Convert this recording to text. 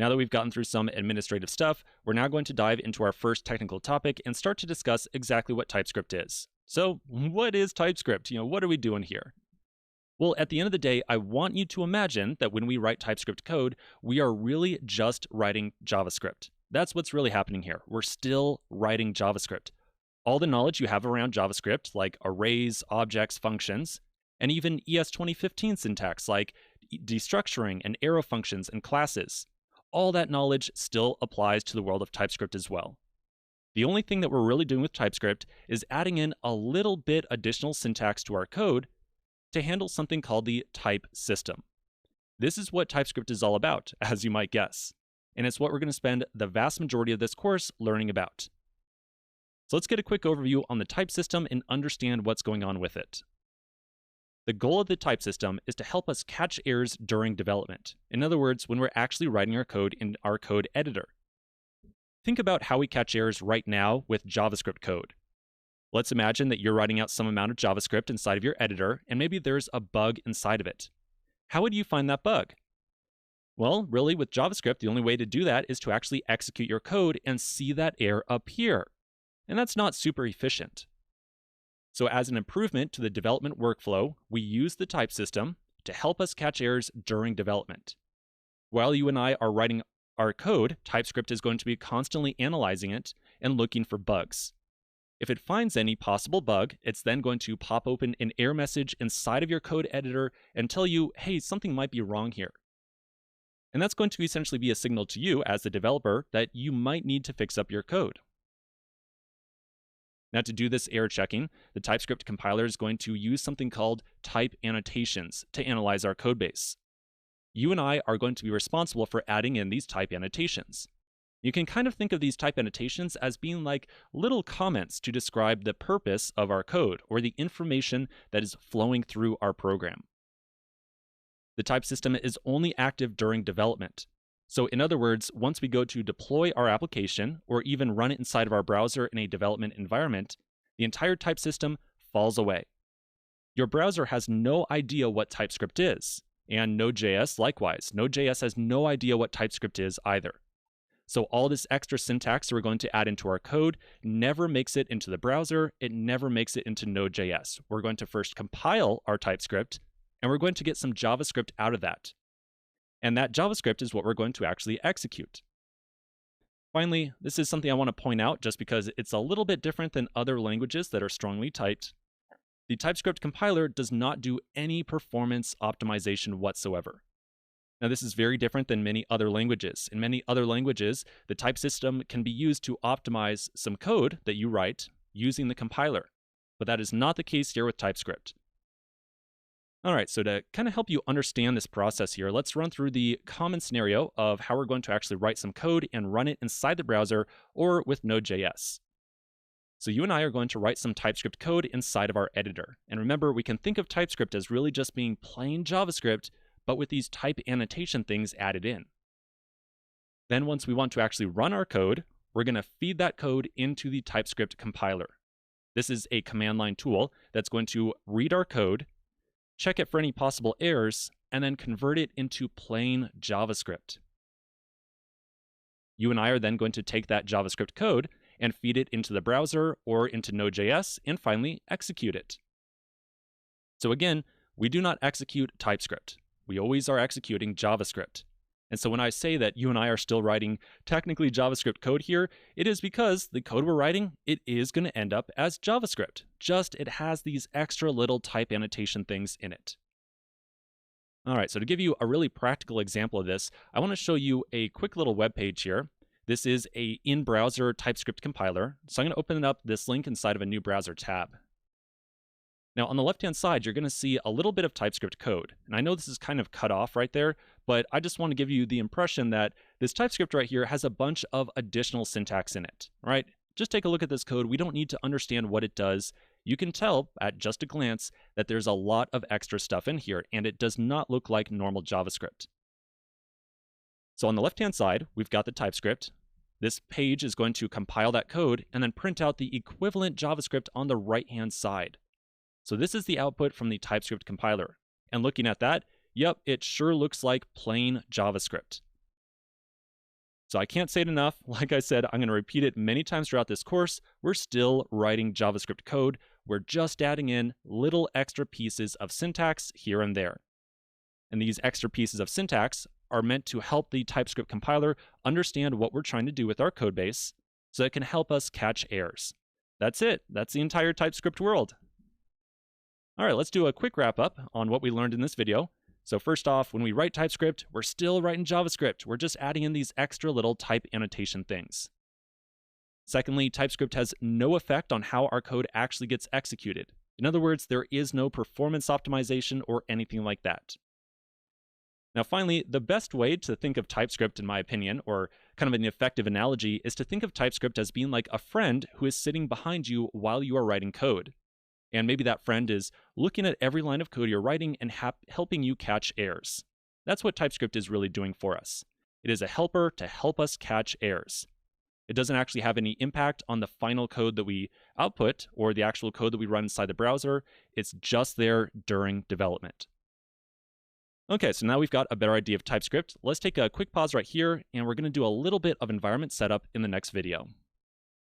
Now that we've gotten through some administrative stuff, we're now going to dive into our first technical topic and start to discuss exactly what TypeScript is. So, what is TypeScript? What are we doing here? Well, at the end of the day, I want you to imagine that when we write TypeScript code, we are really just writing JavaScript. That's what's really happening here. We're still writing JavaScript. All the knowledge you have around JavaScript, like arrays, objects, functions, and even ES 2015 syntax like destructuring and arrow functions and classes, all that knowledge still applies to the world of TypeScript as well. The only thing that we're really doing with TypeScript is adding in a little bit additional syntax to our code to handle something called the type system. This is what TypeScript is all about, as you might guess, and it's what we're going to spend the vast majority of this course learning about. So let's get a quick overview on the type system and understand what's going on with it. The goal of the type system is to help us catch errors during development. In other words, when we're actually writing our code in our code editor. Think about how we catch errors right now with JavaScript code. Let's imagine that you're writing out some amount of JavaScript inside of your editor, and maybe there's a bug inside of it. How would you find that bug? Well, really, with JavaScript, the only way to do that is to actually execute your code and see that error appear. And that's not super efficient. So as an improvement to the development workflow, we use the type system to help us catch errors during development. While you and I are writing our code, TypeScript is going to be constantly analyzing it and looking for bugs. If it finds any possible bug, it's then going to pop open an error message inside of your code editor and tell you, hey, something might be wrong here. And that's going to essentially be a signal to you as the developer that you might need to fix up your code. Now, to do this error checking, the TypeScript compiler is going to use something called type annotations to analyze our code base. You and I are going to be responsible for adding in these type annotations. You can kind of think of these type annotations as being like little comments to describe the purpose of our code or the information that is flowing through our program. The type system is only active during development. So in other words, once we go to deploy our application or even run it inside of our browser in a development environment, the entire type system falls away. Your browser has no idea what TypeScript is, and Node.js likewise. Node.js has no idea what TypeScript is either. So all this extra syntax that we're going to add into our code never makes it into the browser, it never makes it into Node.js. We're going to first compile our TypeScript, and we're going to get some JavaScript out of that. And that JavaScript is what we're going to actually execute. Finally, this is something I want to point out just because it's a little bit different than other languages that are strongly typed. The TypeScript compiler does not do any performance optimization whatsoever. Now, this is very different than many other languages. In many other languages, the type system can be used to optimize some code that you write using the compiler, but that is not the case here with TypeScript. All right, so to kind of help you understand this process here, let's run through the common scenario of how we're going to actually write some code and run it inside the browser or with Node.js. So you and I are going to write some TypeScript code inside of our editor. And remember, we can think of TypeScript as really just being plain JavaScript, but with these type annotation things added in. Then once we want to actually run our code, we're going to feed that code into the TypeScript compiler. This is a command line tool that's going to read our code, check it for any possible errors, and then convert it into plain JavaScript. You and I are then going to take that JavaScript code and feed it into the browser or into Node.js and finally execute it. So again, we do not execute TypeScript. We always are executing JavaScript. And so when I say that you and I are still writing technically JavaScript code here, it is because the code we're writing, it is going to end up as JavaScript. Just it has these extra little type annotation things in it. All right, so to give you a really practical example of this, I want to show you a quick little web page here. This is a in-browser TypeScript compiler. So I'm going to open up this link inside of a new browser tab. Now, on the left-hand side, you're going to see a little bit of TypeScript code. And I know this is kind of cut off right there, but I just want to give you the impression that this TypeScript right here has a bunch of additional syntax in it, right? Just take a look at this code. We don't need to understand what it does. You can tell at just a glance that there's a lot of extra stuff in here, and it does not look like normal JavaScript. So on the left-hand side, we've got the TypeScript. This page is going to compile that code and then print out the equivalent JavaScript on the right-hand side. So this is the output from the TypeScript compiler. And looking at that, yep, it sure looks like plain JavaScript. So I can't say it enough. Like I said, I'm going to repeat it many times throughout this course. We're still writing JavaScript code. We're just adding in little extra pieces of syntax here and there. And these extra pieces of syntax are meant to help the TypeScript compiler understand what we're trying to do with our code base so it can help us catch errors. That's it. That's the entire TypeScript world. All right, let's do a quick wrap up on what we learned in this video. So first off, when we write TypeScript, we're still writing JavaScript. We're just adding in these extra little type annotation things. Secondly, TypeScript has no effect on how our code actually gets executed. In other words, there is no performance optimization or anything like that. Now finally, the best way to think of TypeScript, in my opinion, or kind of an effective analogy, is to think of TypeScript as being like a friend who is sitting behind you while you are writing code. And maybe that friend is looking at every line of code you're writing and helping you catch errors. That's what TypeScript is really doing for us. It is a helper to help us catch errors. It doesn't actually have any impact on the final code that we output or the actual code that we run inside the browser. It's just there during development. Okay, so now we've got a better idea of TypeScript. Let's take a quick pause right here, and we're going to do a little bit of environment setup in the next video.